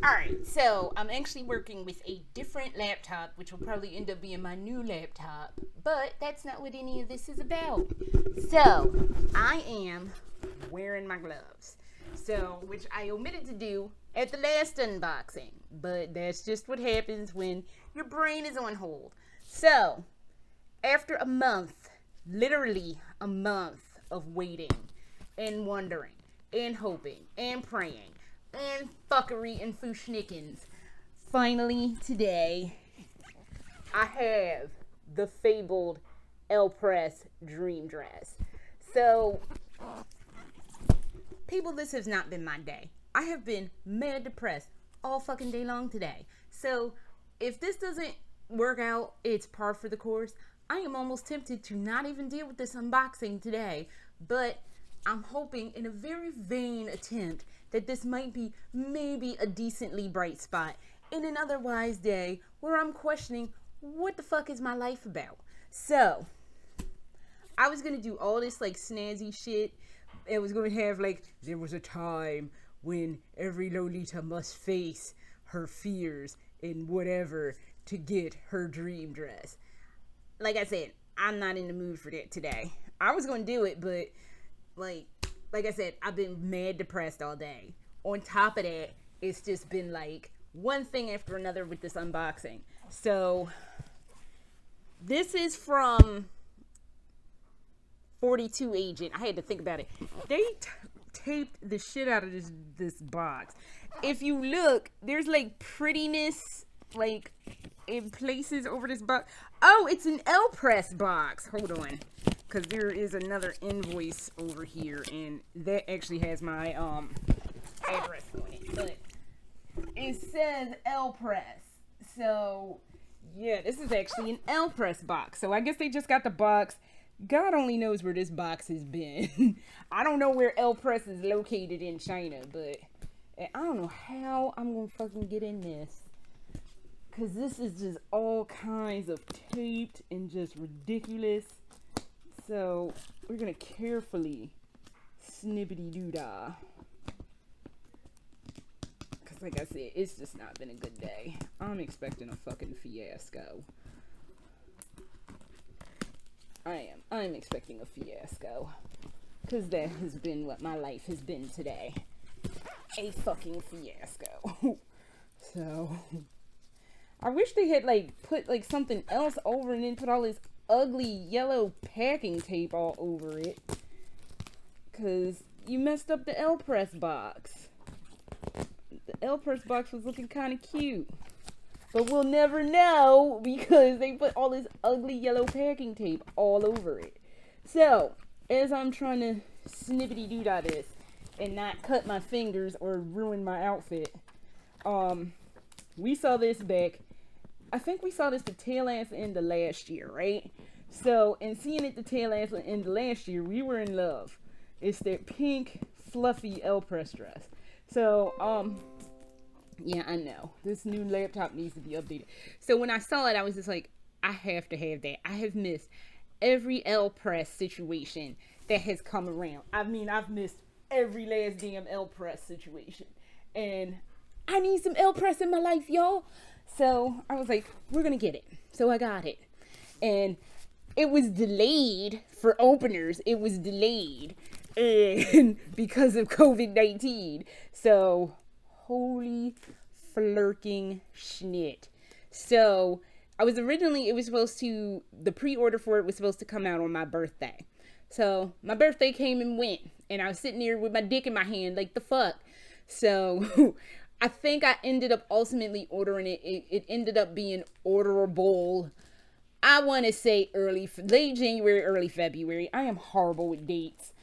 Alright, so I'm actually working with a different laptop, which will probably end up being my new laptop, but that's not what any of this is about. So, I am wearing my gloves. So, which I omitted to do at the last unboxing, but that's just what happens when your brain is on hold. So, after a month, literally a month of waiting and wondering and hoping and praying and fuckery and fushnickens, finally today I have the fabled Elpress dream dress. So, people, this has not been my day. I have been mad depressed all fucking day long today. So, if this doesn't work out, it's par for the course. I am almost tempted to not even deal with this unboxing today, but I'm hoping in a very vain attempt that this might be maybe a decently bright spot in an otherwise day where I'm questioning what the fuck is my life about. So, I was gonna do all this like snazzy shit. It was gonna have like, there was a time when every Lolita must face her fears and whatever to get her dream dress. Like I said, I'm not in the mood for that today. I was gonna do it, but like I said, I've been mad depressed all day. On top of that, it's just been like one thing after another with this unboxing. So this is from 42 Agent. I had to think about it. They taped the shit out of this box. If you look, there's like prettiness like in places over this box. Oh, it's an Elpress box. Hold on, because there is another invoice over here, and that actually has my address on it. But it says Elpress. So yeah, this is actually an Elpress box. So I guess they just got the box. God only knows where this box has been. I don't know where Elpress is located in China, but I don't know how I'm gonna fucking get in this. Because this is just all kinds of taped and just ridiculous. So, we're going to carefully snippity-doo-dah. Because like I said, it's just not been a good day. I'm expecting a fucking fiasco. I'm expecting a fiasco. Because that has been what my life has been today. A fucking fiasco. So, I wish they had like put like something else over and then put all this ugly yellow packing tape all over it. Cause you messed up the Elpress box. The Elpress box was looking kind of cute. But we'll never know because they put all this ugly yellow packing tape all over it. So, as I'm trying to snippity-doo-dah this and not cut my fingers or ruin my outfit, we saw this back, I think we saw this the tail end of last year, right? So, in seeing it the tail end of last year, we were in love. It's that pink, fluffy Elpress dress. So, yeah, I know. This new laptop needs to be updated. So, when I saw it, I was just like, I have to have that. I have missed every Elpress situation that has come around. I mean, I've missed every last damn Elpress situation. And I need some Elpress in my life, y'all. So I was like, we're going to get it. So I got it. And it was delayed for openers. It was delayed and because of COVID-19. So holy flirking schnit. So the pre-order for it was supposed to come out on my birthday. So my birthday came and went. And I was sitting there with my dick in my hand like the fuck. So I think I ended up ultimately ordering it. It ended up being orderable. I want to say late January, early February. I am horrible with dates.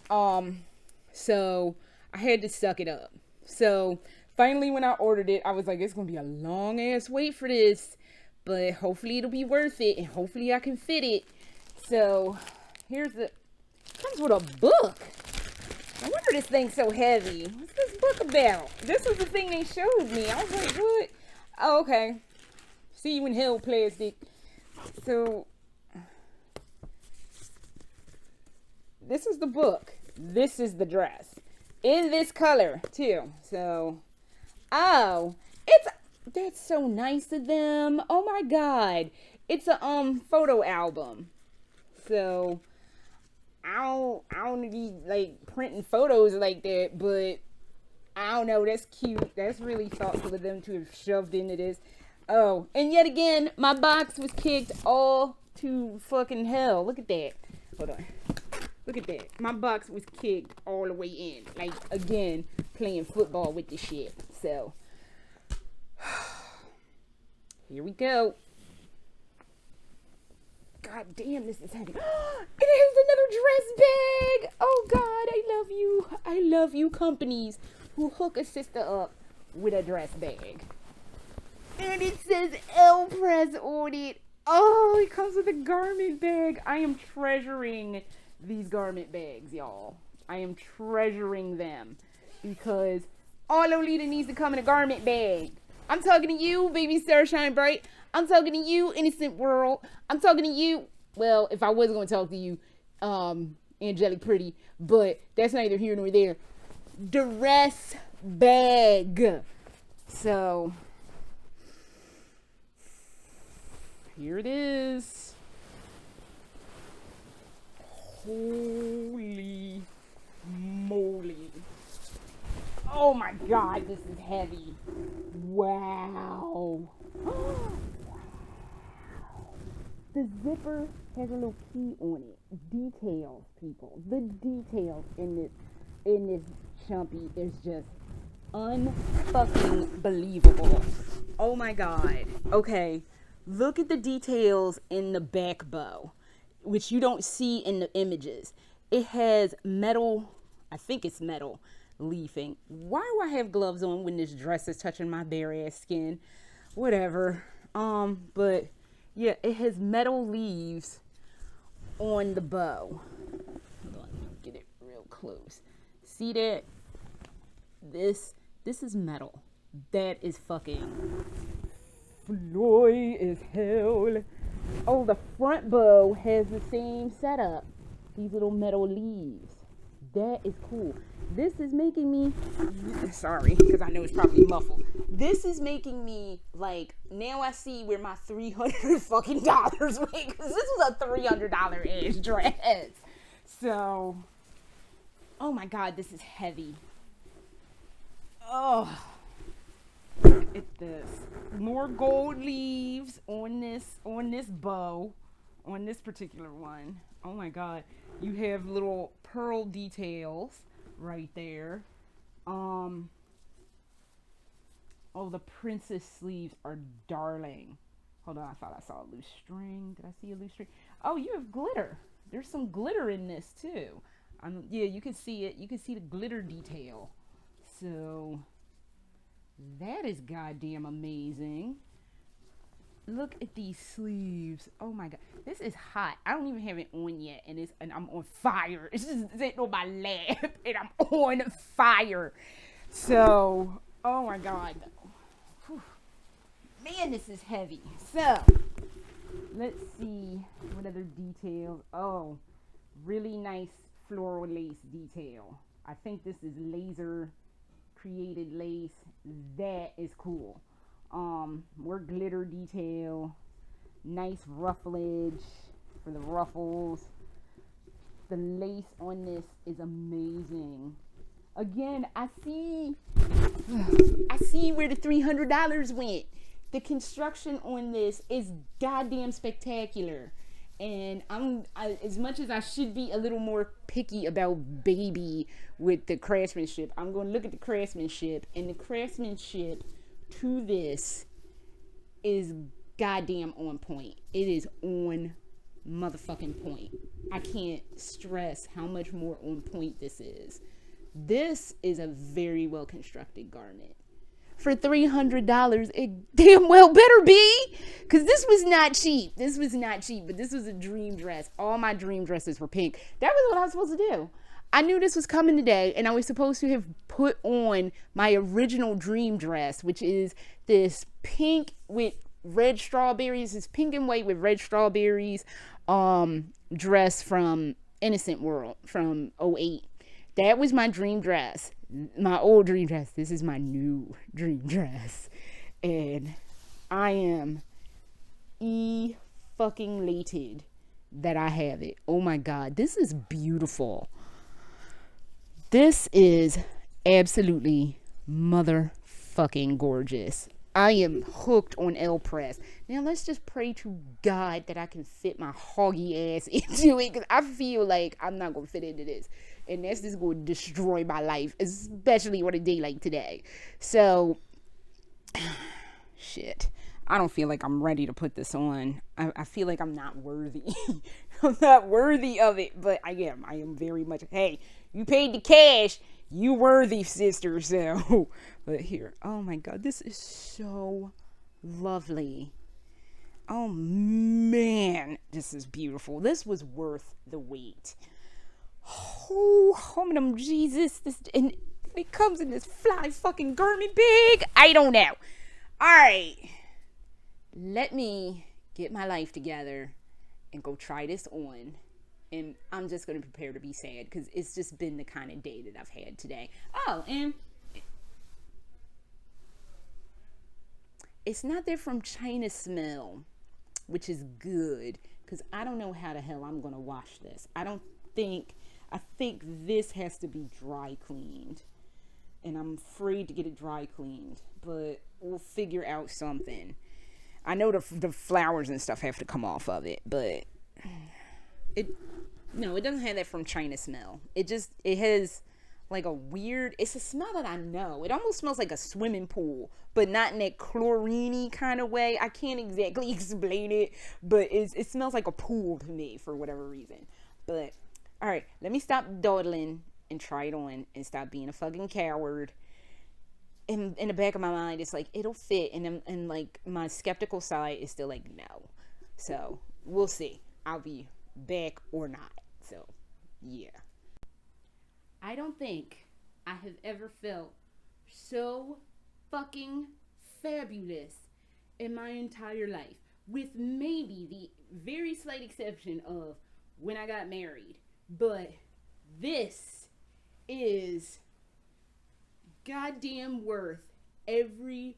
So I had to suck it up. So finally when I ordered it, I was like, it's going to be a long ass wait for this, but hopefully it'll be worth it and hopefully I can fit it. So comes with a book. I wonder this thing's so heavy. What's this book about? This was the thing they showed me. I was like, what? Oh, okay. See you in hell, plastic. So, this is the book. This is the dress. In this color, too. So, Oh, that's so nice of them. Oh my god. It's a photo album. So I don't be like printing photos like that, but I don't know, that's cute. That's really thoughtful of them to have shoved into this. Oh, and yet again, my box was kicked all to fucking hell. Look at that. Hold on. Look at that. My box was kicked all the way in. Like, again, playing football with the shit. So, here we go. God damn, this is heavy. It has another dress bag. Oh, God, I love you. I love you companies who hook a sister up with a dress bag. And it says Elpress on it. Oh, it comes with a garment bag. I am treasuring these garment bags, y'all. I am treasuring them because all Lolita needs to come in a garment bag. I'm talking to you, baby star shine bright. I'm talking to you, innocent world. I'm talking to you. Well, if I was going to talk to you, angelic pretty, but that's neither here nor there. Dress bag. So here it is. Holy moly. Oh my god, this is heavy. Wow. The zipper has a little key on it. Details, people. The details in this chumpy is just unfucking believable. Oh my god. Okay. Look at the details in the back bow, which you don't see in the images. It has metal, I think it's metal, leafing. Why do I have gloves on when this dress is touching my bare ass skin? Whatever. But yeah, it has metal leaves on the bow. Hold on, let me get it real close. See that? This is metal. That is fucking Floyd as hell. Oh, the front bow has the same setup. These little metal leaves. That is cool. This is making me, sorry, because I know it's probably muffled. This is making me, like, now I see where my $300 fucking dollars went, because this was a $300 ass dress. So, oh my god, this is heavy. Oh, it's this. More gold leaves on this bow, on this particular one. Oh my god, you have little pearl details right there. Oh, the princess sleeves are darling. Hold on, I thought I saw a loose string. Did I see a loose string? Oh, you have glitter. There's some glitter in this too. Yeah, you can see it. You can see the glitter detail. So that is goddamn amazing. Look at these sleeves. Oh my god, this is hot. I don't even have it on yet, and I'm on fire. It's just sitting on my lap, and I'm on fire. So, oh my god, whew. Man, this is heavy. So, let's see what other details. Oh, really nice floral lace detail. I think this is laser created lace. That is cool. More glitter detail, nice rufflage for the ruffles. The lace on this is amazing. Again, I see where the $300 went. The construction on this is goddamn spectacular. And as much as I should be a little more picky about baby with the craftsmanship, I'm going to look at the craftsmanship, and the craftsmanship to this is goddamn on point. It is on motherfucking point. I can't stress how much more on point this is. This is a very well constructed garment. For $300, it damn well better be, because this was not cheap. This was not cheap, but this was a dream dress. All my dream dresses were pink. That was what I was supposed to do. I knew this was coming today, and I was supposed to have put on my original dream dress, which is this pink with red strawberries. This pink and white with red strawberries dress from Innocent World from '08. That was my dream dress. My old dream dress. This is my new dream dress. And I am fucking elated that I have it. Oh my God. This is beautiful. This is absolutely motherfucking gorgeous. I am hooked on Elpress. Now let's just pray to God that I can fit my hoggy ass into it, because I feel like I'm not going to fit into this. And that's just going to destroy my life, especially on a day like today. So, shit. I don't feel like I'm ready to put this on. I feel like I'm not worthy. I'm not worthy of it, but I am. I am very much. Hey, you paid the cash. You worthy, sister. So, but here. Oh my God, this is so lovely. Oh man, this is beautiful. This was worth the wait. Oh, Jesus. This, and it comes in this fly fucking garment bag. I don't know. All right. Let me get my life together and go try this on. And I'm just going to prepare to be sad, because it's just been the kind of day that I've had today. Oh, and it's not there from China smell, which is good, because I don't know how the hell I'm going to wash this. I think this has to be dry cleaned. And I'm afraid to get it dry cleaned, but we'll figure out something. I know the flowers and stuff have to come off of it, but it doesn't have that from China smell. It has like a weird, it's a smell that I know. It almost smells like a swimming pool, but not in that chlorine-y kind of way. I can't exactly explain it, but it smells like a pool to me for whatever reason. But, all right, let me stop dawdling and try it on and stop being a fucking coward. In the back of my mind, it's like, it'll fit, and like my skeptical side is still like, no. So we'll see. I'll be back or not. So yeah, I don't think I have ever felt so fucking fabulous in my entire life, with maybe the very slight exception of when I got married. But this is goddamn worth every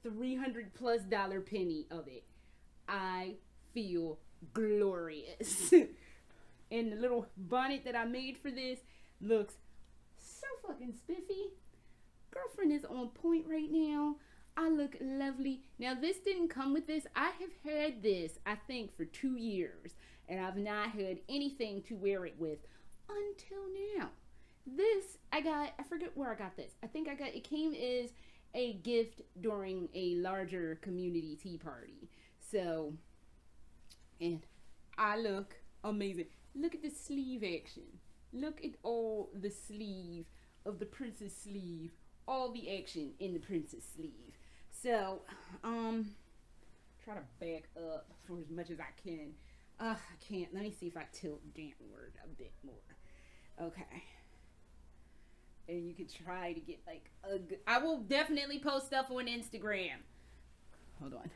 $300+ penny of it. I feel glorious. And the little bonnet that I made for this looks so fucking spiffy. Girlfriend is on point right now. I look lovely. Now, this didn't come with this. I have had this, I think, for 2 years, and I've not had anything to wear it with until now. This, I forget where I got this. I think it came as a gift during a larger community tea party. So, and I look amazing. Look at the sleeve action. Look at all the sleeve of the princess sleeve. All the action in the princess sleeve. So, try to back up for as much as I can. I can't. Let me see if I tilt downward a bit more. Okay. And you can try to get like a good... I will definitely post stuff on Instagram. Hold on.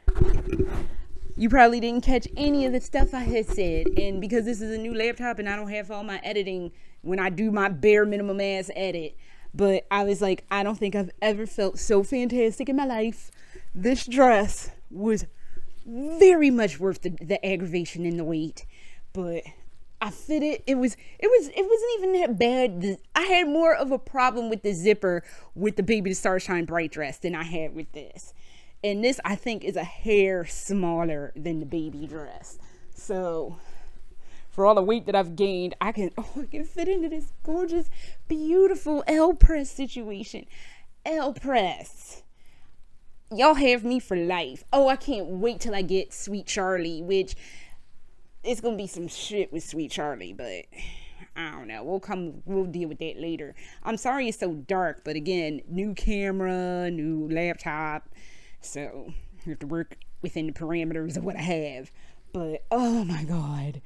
You probably didn't catch any of the stuff I had said. And because this is a new laptop and I don't have all my editing when I do my bare minimum ass edit. But I was like, I don't think I've ever felt so fantastic in my life. This dress was very much worth the aggravation and the wait. But I fit it. It wasn't even that bad. I had more of a problem with the zipper with the Baby the Starshine Bright dress than I had with this. And this, I think, is a hair smaller than the baby dress. So, for all the weight that I've gained, I can fit into this gorgeous, beautiful Elpress situation. Elpress. Y'all have me for life. Oh, I can't wait till I get Sweet Charlie, which it's going to be some shit with Sweet Charlie, but I don't know. We'll deal with that later. I'm sorry it's so dark, but again, new camera, new laptop. So, I have to work within the parameters of what I have. But, oh my God.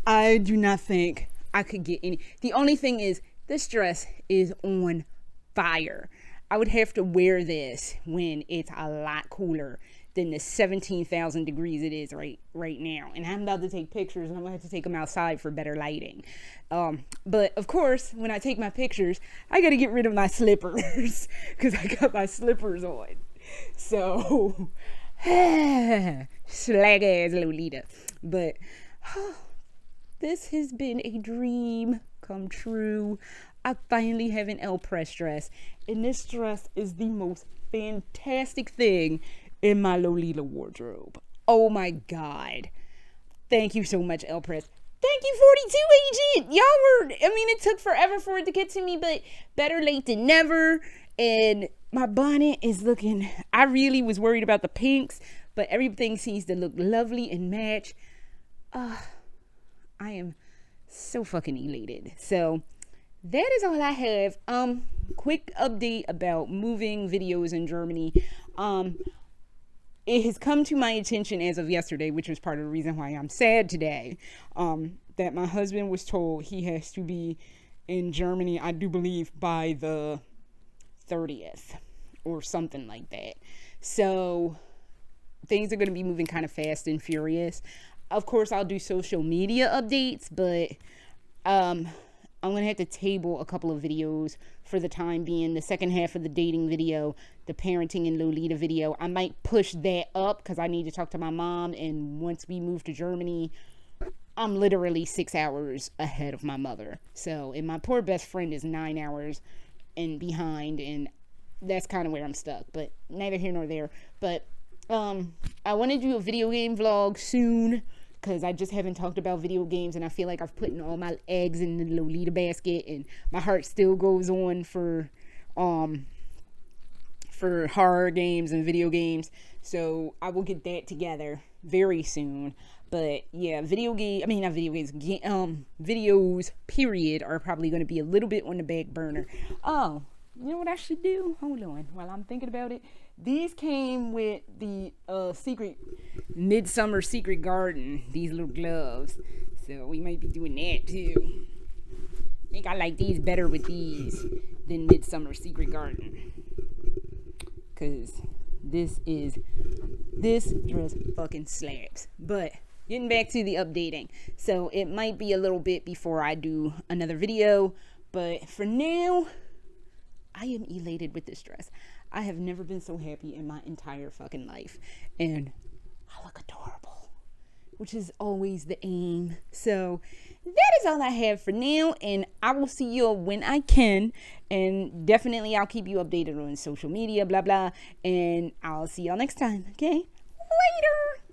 I do not think I could get any. The only thing is, this dress is on fire. I would have to wear this when it's a lot cooler than the 17,000 degrees it is right now. And I'm about to take pictures, and I'm gonna have to take them outside for better lighting. But of course, when I take my pictures, I gotta get rid of my slippers because I got my slippers on. So slag ass Lolita. But this has been a dream come true. I finally have an Elpress dress, and this dress is the most fantastic thing in my Lolita wardrobe. Oh my god. Thank you so much, Elpress. Thank you, 42 Agent. It took forever for it to get to me, but better late than never. And my bonnet is looking, I really was worried about the pinks, but everything seems to look lovely and match. I am so fucking elated. So that is all I have. Quick update about moving videos in Germany. It has come to my attention as of yesterday, which was part of the reason why I'm sad today, that my husband was told he has to be in Germany, I do believe, by the 30th or something like that. So things are going to be moving kind of fast and furious. Of course, I'll do social media updates, but I'm going to have to table a couple of videos for the time being. The second half of the dating video, the parenting and Lolita video, I might push that up because I need to talk to my mom. And once we move to Germany, I'm literally 6 hours ahead of my mother. So, and my poor best friend is 9 hours and behind, and that's kind of where I'm stuck. But neither here nor there. But I want to do a video game vlog soon, because I just haven't talked about video games, and I feel like I've put in all my eggs in the Lolita basket, and my heart still goes on for horror games and video games. So I will get that together very soon. But yeah, videos period are probably going to be a little bit on the back burner. Oh, you know what I should do? Hold on, while I'm thinking about it. These came with the Midsummer Secret Garden, these little gloves. So we might be doing that too. I think I like these better with these than Midsummer Secret Garden. Cause this dress fucking slaps. But getting back to the updating. So it might be a little bit before I do another video. But for now, I am elated with this dress. I have never been so happy in my entire fucking life. And I look adorable, which is always the aim. So that is all I have for now. And I will see you when I can. And definitely I'll keep you updated on social media, blah, blah. And I'll see y'all next time. Okay? Later.